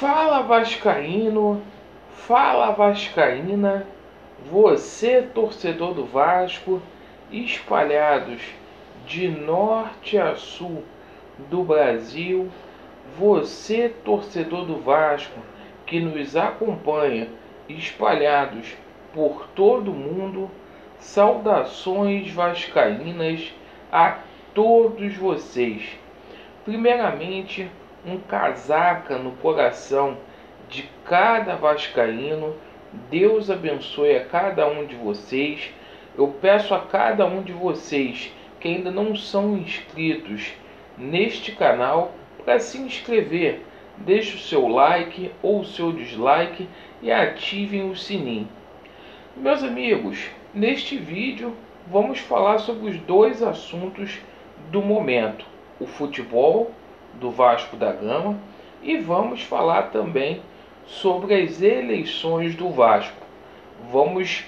Fala Vascaíno, fala Vascaína, você torcedor do Vasco, espalhados de norte a sul do Brasil, você torcedor do Vasco que nos acompanha, espalhados por todo o mundo, saudações vascaínas a todos vocês. Primeiramente, um casaca no coração de cada vascaíno. Deus abençoe a cada um de vocês. Eu peço a cada um de vocês que ainda não são inscritos neste canal para se inscrever. Deixe o seu like ou o seu dislike e ativem o sininho. Meus amigos, neste vídeo vamos falar sobre os dois assuntos do momento: o futebol do Vasco da Gama, e vamos falar também sobre as eleições do Vasco. Vamos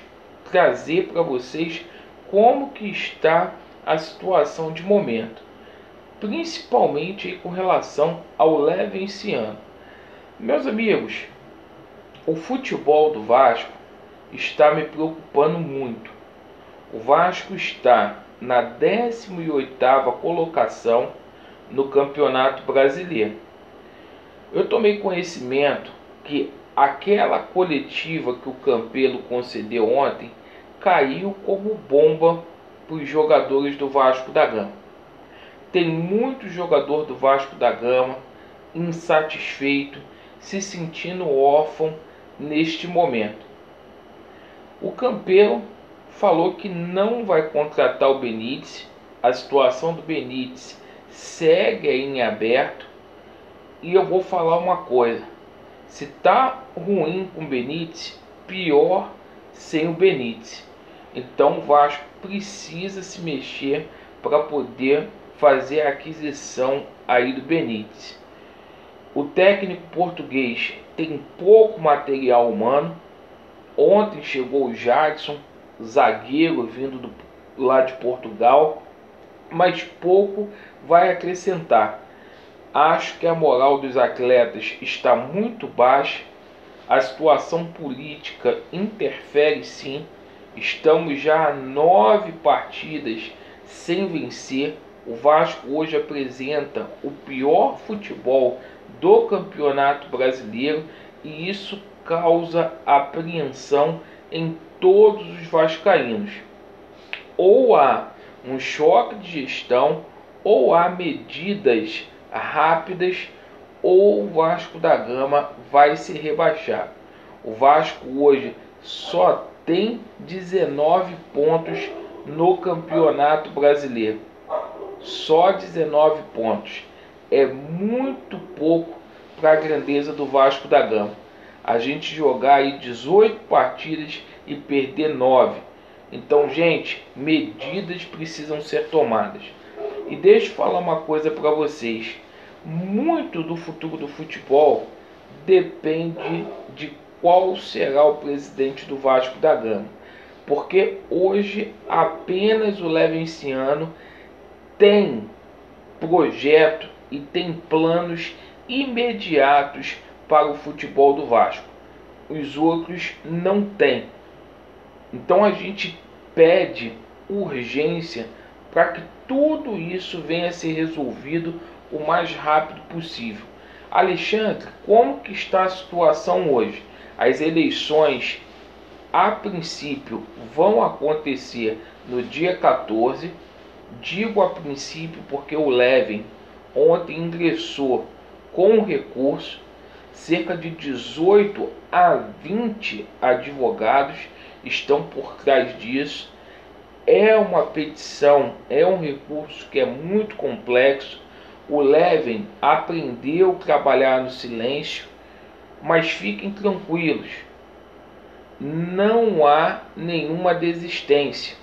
trazer para vocês como que está a situação de momento, principalmente com relação ao Levenciano. Meus amigos, o futebol do Vasco está me preocupando muito. O Vasco está na 18ª colocação no Campeonato Brasileiro. Eu tomei conhecimento que aquela coletiva que o Campelo concedeu ontem caiu como bomba para os jogadores do Vasco da Gama. Tem muito jogador do Vasco da Gama insatisfeito, se sentindo órfão neste momento. O Campelo falou que não vai contratar o Benítez. A situação do Benítez segue aí em aberto. E eu vou falar uma coisa: se tá ruim com o Benítez, pior sem o Benítez. Então o Vasco precisa se mexer para poder fazer a aquisição aí do Benítez. O técnico português tem pouco material humano. Ontem chegou o Jadson, zagueiro vindo lá de Portugal, mas pouco vai acrescentar. Acho que a moral dos atletas está muito baixa. A situação política interfere sim. Estamos já a 9 partidas sem vencer. O Vasco hoje apresenta o pior futebol do Campeonato Brasileiro e isso causa apreensão em todos os vascaínos. Ou há um choque de gestão, ou há medidas rápidas, ou o Vasco da Gama vai se rebaixar. O Vasco hoje só tem 19 pontos no Campeonato Brasileiro. Só 19 pontos. É muito pouco para a grandeza do Vasco da Gama. A gente jogar aí 18 partidas e perder 9. Então, gente, medidas precisam ser tomadas. E deixa eu falar uma coisa para vocês. Muito do futuro do futebol depende de qual será o presidente do Vasco da Gama. Porque hoje apenas o Levenciano tem projeto e tem planos imediatos para o futebol do Vasco. Os outros não têm. Então a gente pede urgência para que tudo isso venha a ser resolvido o mais rápido possível. Alexandre, como que está a situação hoje? As eleições, a princípio, vão acontecer no dia 14. Digo a princípio porque o Leven ontem ingressou com recurso. Cerca de 18 a 20 advogados estão por trás disso. É uma petição, é um recurso que é muito complexo. O Leven aprendeu a trabalhar no silêncio, mas fiquem tranquilos, não há nenhuma desistência.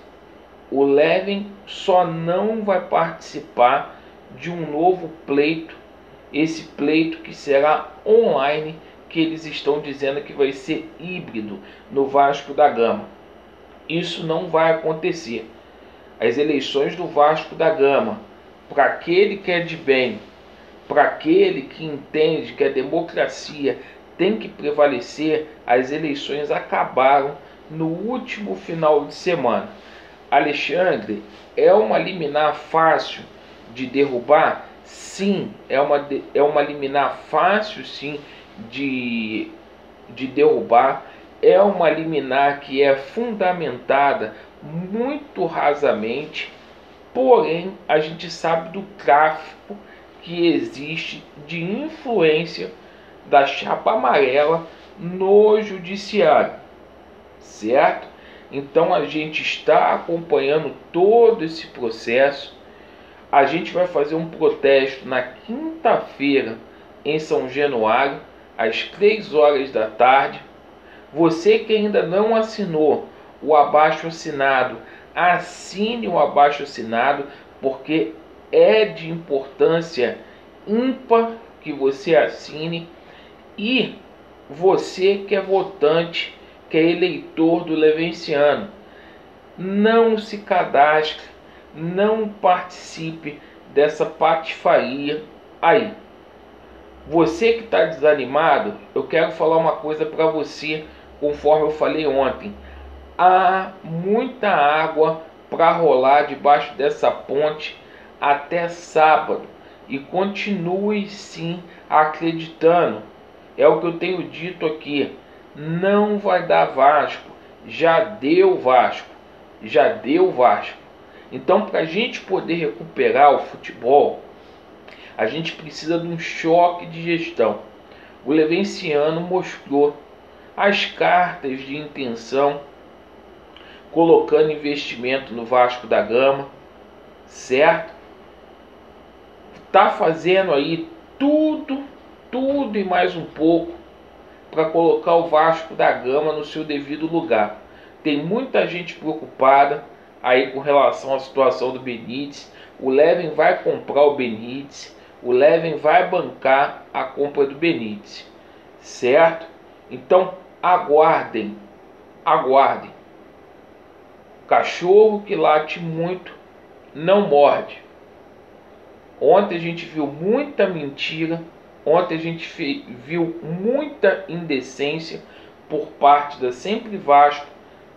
O Leven só não vai participar de um novo pleito, esse pleito que será online, que eles estão dizendo que vai ser híbrido no Vasco da Gama. Isso não vai acontecer. As eleições do Vasco da Gama, para aquele que é de bem, Para aquele que entende que a democracia tem que prevalecer, as eleições acabaram no último final de semana. Alexandre, é uma liminar fácil de derrubar? Sim, é uma liminar fácil, sim, de derrubar. É uma liminar que é fundamentada muito rasamente, porém a gente sabe do tráfico que existe de influência da chapa amarela no judiciário, certo? Então a gente está acompanhando todo esse processo. A gente vai fazer um protesto na quinta-feira em São Januário, às 3 horas da tarde. Você que ainda não assinou o abaixo-assinado, assine o abaixo-assinado, porque é de importância ímpar que você assine. E você que é votante, que é eleitor do Levenciano, não se cadastre, não participe dessa patifaria aí. Você que está desanimado, eu quero falar uma coisa para você, conforme eu falei ontem. Há muita água para rolar debaixo dessa ponte até sábado. E continue sim acreditando. É o que eu tenho dito aqui. Não vai dar Vasco. Já deu Vasco. Já deu Vasco. Então, para a gente poder recuperar o futebol, a gente precisa de um choque de gestão. O Levenciano mostrou as cartas de intenção, colocando investimento no Vasco da Gama, certo? Tá fazendo aí tudo e mais um pouco para colocar o Vasco da Gama no seu devido lugar. Tem muita gente preocupada aí com relação à situação do Benítez. O Leven vai comprar o Benítez, o Leven vai bancar a compra do Benítez, certo? Então aguardem, aguardem. Cachorro que late muito não morde. Ontem a gente viu muita mentira, ontem a gente viu muita indecência por parte da Sempre Vasco,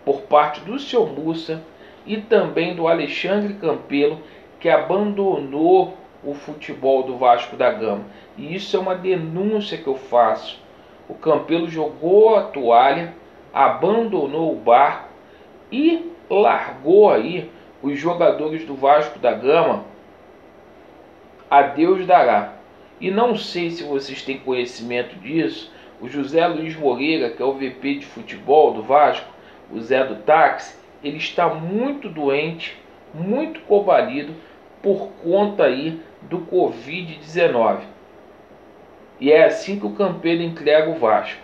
por parte do seu Mussa e também do Alexandre Campelo, que abandonou o futebol do Vasco da Gama. E isso é uma denúncia que eu faço. O Campelo jogou a toalha, abandonou o barco e largou aí os jogadores do Vasco da Gama a Deus dará. E não sei se vocês têm conhecimento disso, o José Luiz Moreira, que é o VP de futebol do Vasco, o Zé do Táxi, ele está muito doente, muito combalido por conta aí do Covid-19. E é assim que o Campelo entrega o Vasco.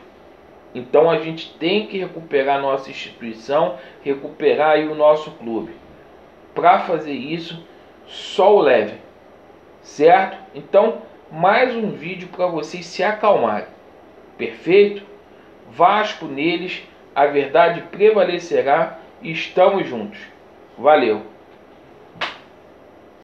Então a gente tem que recuperar a nossa instituição, recuperar aí o nosso clube. Para fazer isso, só o Leven, certo? Então, mais um vídeo para vocês se acalmarem. Perfeito? Vasco neles, a verdade prevalecerá e estamos juntos. Valeu!